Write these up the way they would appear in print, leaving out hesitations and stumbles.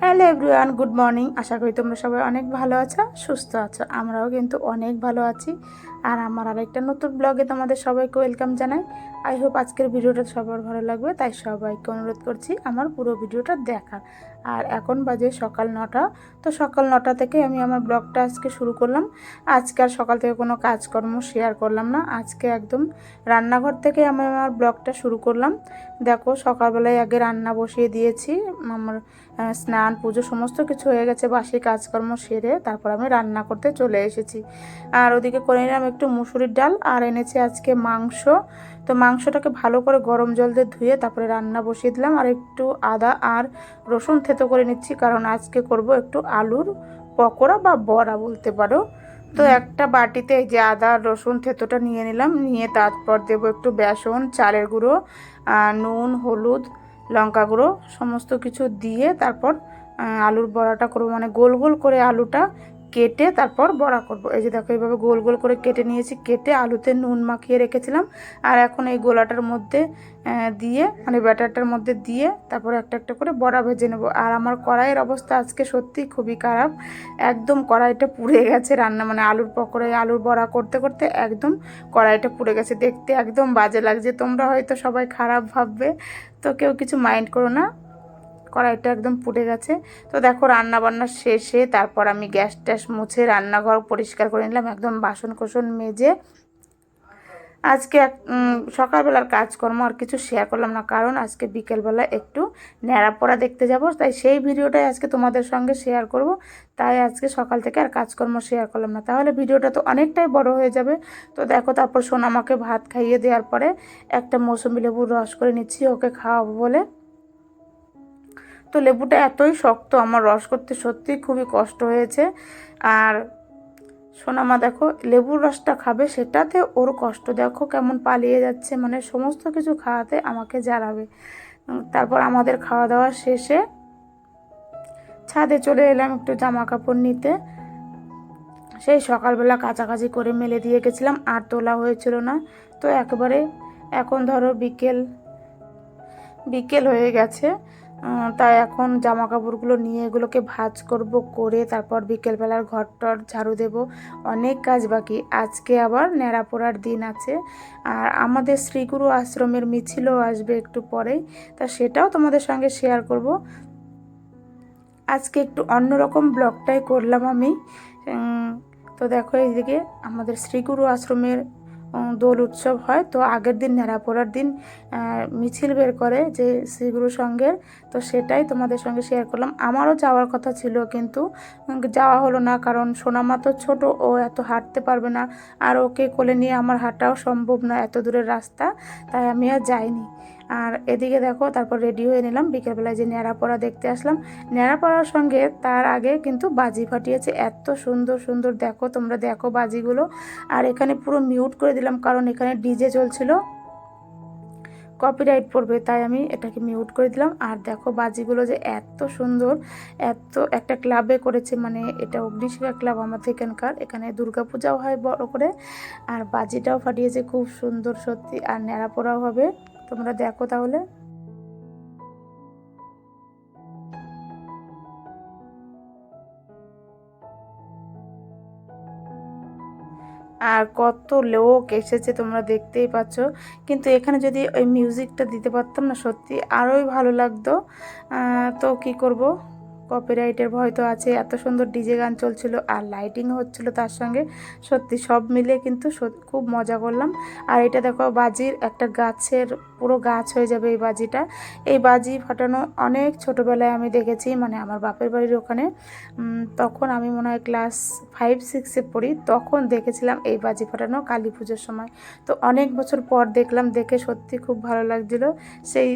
Hello everyone, good morning. আশা করি তোমরা সবাই অনেক ভালো আছো, সুস্থ আছো। আমরাও কিন্তু অনেক ভালো আছি। আর আমার আরেকটা নতুন ব্লগে তোমাদের সবাইকে ওয়েলকাম জানাই। আই হোপ আজকের ভিডিওটা সবার ভালো লাগবে, তাই সবাইকে অনুরোধ করছি আমার পুরো ভিডিওটা দেখার। আর এখন বাজে সকাল 9টা। তো সকাল 9টা থেকে আমি আমার ব্লগটা আজকে শুরু করলাম। আজকে আর সকাল থেকে কোনো কাজকর্ম শেয়ার করলাম না, আজকে একদম রান্নাঘর থেকে আমি আমার ব্লগটা শুরু করলাম। দেখো, সকালবেলায় আগে রান্না বসিয়ে দিয়েছি। আমার স্নান পুজো সমস্ত কিছু হয়ে গেছে, বাসি কাজকর্ম সেরে তারপর আমি রান্না করতে চলে এসেছি। আর ওদিকে করে নিলাম একটু মুসুরির ডাল, আর এনেছি আজকে মাংস। তো মাংসটাকে ভালো করে গরম জল দিয়ে ধুয়ে তারপরে রান্না বসিয়ে দিলাম। আর একটু আদা আর রসুন থেতো করে নিচ্ছি, কারণ আজকে করব একটু আলুর পকোড়া বা বড়া বলতে পারো। তো একটা বাটিতে এই যে আদা রসুন থেতোটা নিয়ে নিলাম, নিয়ে তারপর দেবো একটু বেসন, চালের গুঁড়ো, নুন, হলুদ, লঙ্কা গুঁড়ো সমস্ত কিছু দিয়ে তারপর আলুর বড়াটা করবো। মানে গোল গোল করে আলুটা কেটে তারপর বড়া করব। এই যে দেখো, এইভাবে গোল গোল করে কেটে নিয়েছি, কেটে আলুতে নুন মাখিয়ে রেখেছিলাম। আর এখন এই গোলাটার মধ্যে দিয়ে, মানে ব্যাটারটার মধ্যে দিয়ে তারপর একটা একটা করে বড়া ভেজে নেব। আর আমার কড়াইয়ের অবস্থা আজকে সত্যি খুবই খারাপ। একদম কড়াইটা পুড়ে গেছে রান্না, মানে আলুর পকোড়ায় আলুর বড়া করতে করতে একদম কড়াইটা পুড়ে গেছে, দেখতে একদম বাজে লাগছে। তোমরা হয়তো সবাই খারাপ ভাববে, তো কেউ কিছু মাইন্ড করো না। কড়াইটা একদম পুড়ে গেছে। তো দেখো, রান্না বান্না শেষে তারপর আমি গ্যাস ট্যাস মুছে রান্নাঘর পরিষ্কার করে নিলাম, একদম বাসন কোসন মেজে। আজকে সকালবেলার কাজকর্ম আর কিছু শেয়ার করলাম না, কারণ আজকে বিকেলবেলা একটু ন্যাড়াপড়া দেখতে যাব, তাই সেই ভিডিওটাই আজকে তোমাদের সঙ্গে শেয়ার করব। তাই আজকে সকাল থেকে আর কাজকর্ম শেয়ার করলাম না, তাহলে ভিডিওটা তো অনেকটাই বড় হয়ে যাবে। তো দেখো, তারপর সোনামাকে ভাত খাইয়ে দেওয়ার পরে একটা মৌসুমি লেবুর রস করে নিচ্ছি ওকে খাওয়াবো বলে। তো লেবুটা এতই শক্ত, আমার রস করতে সত্যিই খুবই কষ্ট হয়েছে। আর সোনামা দেখো লেবুর রসটা খাবে, সেটাতে ওর কষ্ট দেখো কেমন পালিয়ে যাচ্ছে, মানে সমস্ত কিছু খাওয়াতে আমাকে জ্বালাবে। তারপর আমাদের খাওয়া দাওয়া শেষে ছাদে চলে এলাম একটু জামা কাপড় নিতে। সেই সকালবেলা কাচাকাচি করে মেলে দিয়ে গেছিলাম, আর তোলা হয়েছিল না। তো একেবারে এখন ধরো বিকেল বিকেল হয়ে গেছে। তাই এখন জামা কাপড়গুলো নিয়ে এগুলোকে ভাঁজ করব, করে তারপর বিকেলবেলার ঘরটর ঝাড়ু দেব। অনেক কাজ বাকি, আজকে আবার ন্যাড়া পোড়ার দিন আছে। আর আমাদের শ্রীগুরু আশ্রমের মিছিলও আসবে একটু পরেই, তা সেটাও তোমাদের সঙ্গে শেয়ার করব। আজকে একটু অন্যরকম ব্লগটাই করলাম আমি। তো দেখো, এইদিকে আমাদের শ্রীগুরু আশ্রমের দোল উৎসব হয়, তো আগের দিন ন্যাড়াপোড়ার দিন মিছিল বের করে যে শ্রীগুরু সঙ্গের। তো সেটাই তোমাদের সঙ্গে শেয়ার করলাম। আমারও যাওয়ার কথা ছিল, কিন্তু যাওয়া হলো না, কারণ সোনামা তো ছোটো, ও এত হাঁটতে পারবে না। আর ওকে কোলে নিয়ে আমার হাঁটাও সম্ভব না, এত দূরের রাস্তা, তাই আমি আর যাইনি। আর এদিকে দেখো, তারপর রেডি হয়ে নিলাম, বিকেলবেলায় যে ন্যাড়াপড়া দেখতে আসলাম। ন্যাড়াপড়ার সঙ্গে তার আগে কিন্তু বাজি ফাটিয়েছে, এত সুন্দর সুন্দর দেখো, তোমরা দেখো বাজিগুলো। আর এখানে পুরো মিউট করে দিলাম, কারণ এখানে ডিজে চলছিল, কপিরাইট পড়বে, তাই আমি এটাকে মিউট করে দিলাম। আর দেখো বাজিগুলো যে এত সুন্দর, এত একটা ক্লাবে করেছে, মানে এটা অগ্নিশিখা ক্লাব আমাদের এখানকার, এখানে দুর্গাপূজাও হয় বড় করে। আর বাজিটাও ফাটিয়েছে খুব সুন্দর সত্যি, আর ন্যাড়াপোড়াও হবে, তোমরা দেখো তাহলে। আর কত লোক এসেছে তোমরা দেখতেই পাচ্ছ। কিন্তু এখানে যদি ওই মিউজিকটা দিতে পারতাম না, সত্যি আরোই ভালো লাগতো। তো কি করব, কপিরাইটের ভয় তো আছে। এত সুন্দর ডিজে গান চলছিল আর লাইটিংও হচ্ছিল তার সঙ্গে, সত্যি সব মিলে কিন্তু খুব মজা করলাম। আর এটা দেখো, বাজির একটা গাছের পুরো গাছ হয়ে যাবে এই বাজিটা। এই বাজি ফাটানো অনেক ছোটোবেলায় আমি দেখেছি, মানে আমার বাপের বাড়ির ওখানে। তখন আমি মনে হয় ক্লাস 5-6-এ পড়ি, তখন দেখেছিলাম এই বাজি ফাটানো কালী পুজোর সময়। তো অনেক বছর পর দেখলাম, দেখে সত্যি খুব ভালো লাগছিলো। সেই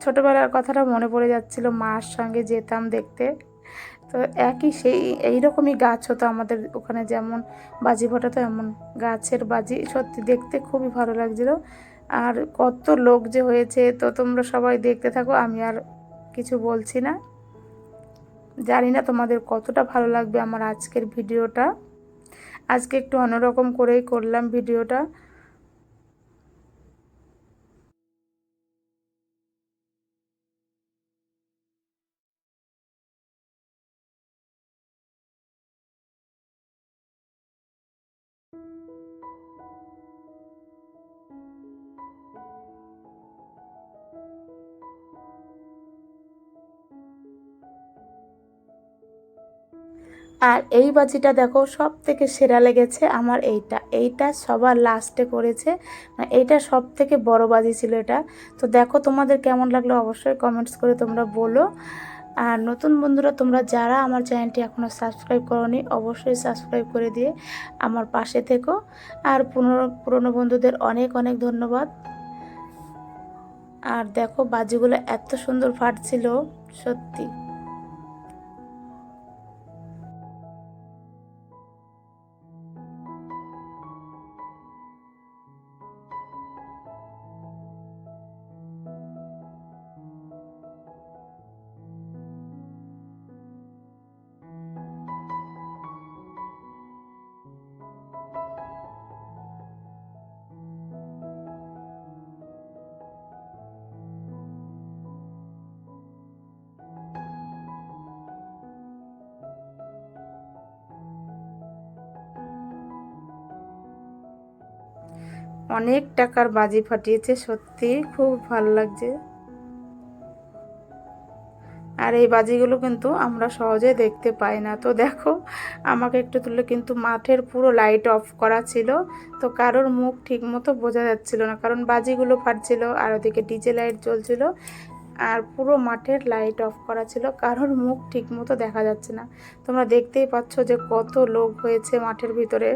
ছোটোবেলার কথাটা মনে পড়ে যাচ্ছিলো, মার সঙ্গে যেতাম দেখতে। তো একই সেই এইরকমই গাছ হতো আমাদের ওখানে, যেমন বাজি ফাটাতো এমন গাছের বাজি, সত্যি দেখতে খুবই ভালো লাগছিলো। আর কত লোক যে হয়েছে, তো তোমরা সবাই দেখতে থাকো, আমি আর কিছু বলছি না। জানি না তোমাদের কতটা ভালো লাগবে আমার আজকের ভিডিওটা। আজকে একটু অন্যরকম করেই করলাম ভিডিওটা। আর এই বাজিটা দেখো সব থেকে সেরা লেগেছে আমার এইটা সবার লাস্টে করেছে, মানে এইটা সব থেকে বড় বাজি ছিল এটা। তো দেখো তোমাদের কেমন লাগলো অবশ্যই কমেন্টস করে তোমরা বলো। আর নতুন বন্ধুরা তোমরা যারা আমার চ্যানেলটি এখনও সাবস্ক্রাইব করোনি অবশ্যই সাবস্ক্রাইব করে দিয়ে আমার পাশে থেকো। আর পুরনো বন্ধুদের অনেক অনেক ধন্যবাদ। আর দেখো বাজিগুলো এত সুন্দর ফাটছিল সত্যি। অনেক টাকার বাজি ফাটিয়েছে সত্যি, খুব ভালো লাগছে। আর এই বাজিগুলো কিন্তু আমরা সহজে দেখতে পাই না। তো দেখো আমাকে একটু তুললে কিন্তু মাঠের পুরো লাইট অফ করা ছিল, তো কারোর মুখ ঠিক মতো বোঝা যাচ্ছিল না, কারণ বাজিগুলো ফাটছিল আর ওদিকে ডিজে লাইট জ্বলছিল আর পুরো মাঠের লাইট অফ করা ছিল, কারোর মুখ ঠিক মতো দেখা যাচ্ছে না। তোমরা দেখতেই পাচ্ছ যে কত লোক হয়েছে মাঠের ভিতরে।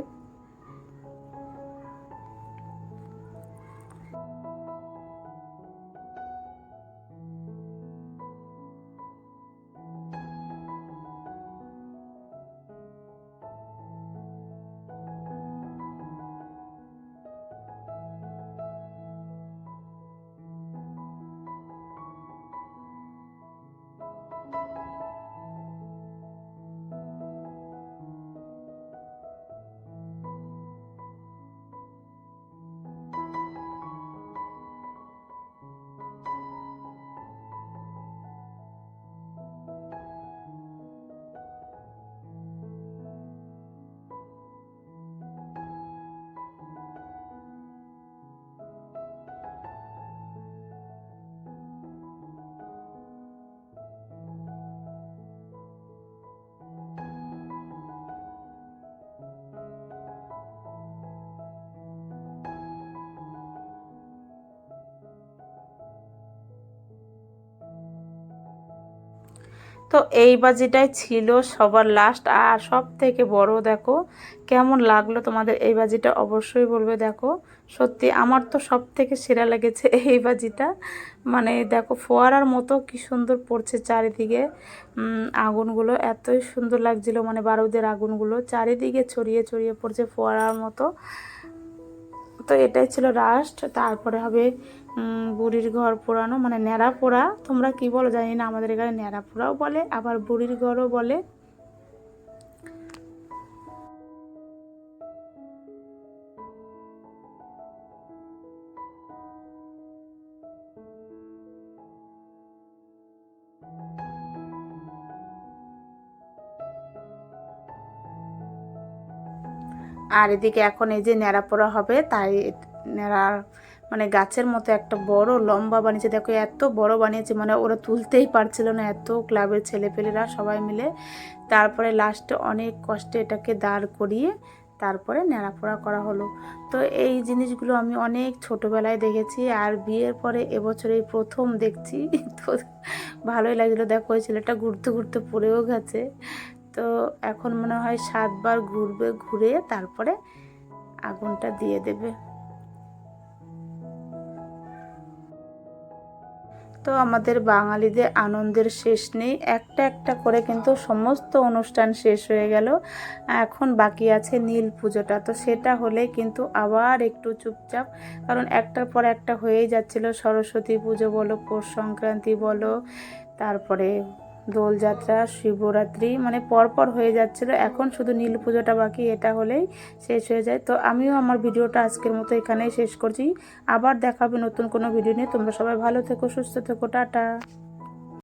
তো এই বাজিটাই ছিল সবার লাস্ট আর সব থেকে বড়। দেখো কেমন লাগলো তোমাদের এই বাজিটা অবশ্যই বলবে। দেখো সত্যি আমার তো সব থেকে সেরা লেগেছে এই বাজিটা, মানে দেখো ফোয়ারার মতো কি সুন্দর পড়ছে চারিদিকে আগুনগুলো, এতই সুন্দর লাগছিল, মানে বারুদের আগুনগুলো চারিদিকে ছড়িয়ে ছড়িয়ে পড়ছে ফোয়ারার মতো। তো এটাই ছিল লাস্ট, তারপরে হবে বুড়ির ঘর পোড়ানো, মানে ন্যাড়া পোড়া, তোমরা কি বলো জানি না, আমাদের এখানে ন্যাড়া পোড়াও বলে আবার বুড়ির ঘরও বলে। আর এদিকে এখন এই যে ন্যাড়া পোড়া হবে, তাই ন্যাড়ার মানে গাছের মতো একটা বড় লম্বা বানিয়েছে। দেখো এত বড় বানিয়েছে, মানে ওরা তুলতেই পারছিল না, এত ক্লাবের ছেলেপেলেরা সবাই মিলে। তারপরে লাস্টে অনেক কষ্টে এটাকে দাঁড় করিয়ে তারপরে ন্যাড়াপোড়া করা হলো। তো এই জিনিসগুলো আমি অনেক ছোটোবেলায় দেখেছি, আর বিয়ের পরে এবছর এই প্রথম দেখছি। তো ভালোই লাগছিলো। দেখো ওই ছেলেটা ঘুরতে ঘুরতে পড়েও গেছে। তো এখন মনে হয় 7 বার ঘুরবে, ঘুরে তারপরে আগুনটা দিয়ে দেবে। তো আমাদের বাঙালিদের আনন্দের শেষ নেই, একটা একটা করে কিন্তু সমস্ত অনুষ্ঠান শেষ হয়ে গেল। এখন বাকি আছে নীল পুজোটা, তো সেটা হলে কিন্তু আবার একটু চুপচাপ, কারণ একটার পর একটা হয়েই যাচ্ছিল। সরস্বতী পুজো বলো, পৌষ সংক্রান্তি বলো, তারপরে দোলযাত্রা, শিবরাত্রি, মানে পরপর হয়ে যাচ্ছিল। এখন শুধু নীল পুজোটা বাকি, এটা হলেই শেষ হয়ে যায়। তো আমিও আমার ভিডিওটা আজকের মতো এখানেই শেষ করছি। আবার দেখাবে নতুন কোনো ভিডিও নিয়ে। তোমরা সবাই ভালো থেকো, সুস্থ থেকো, টাটা।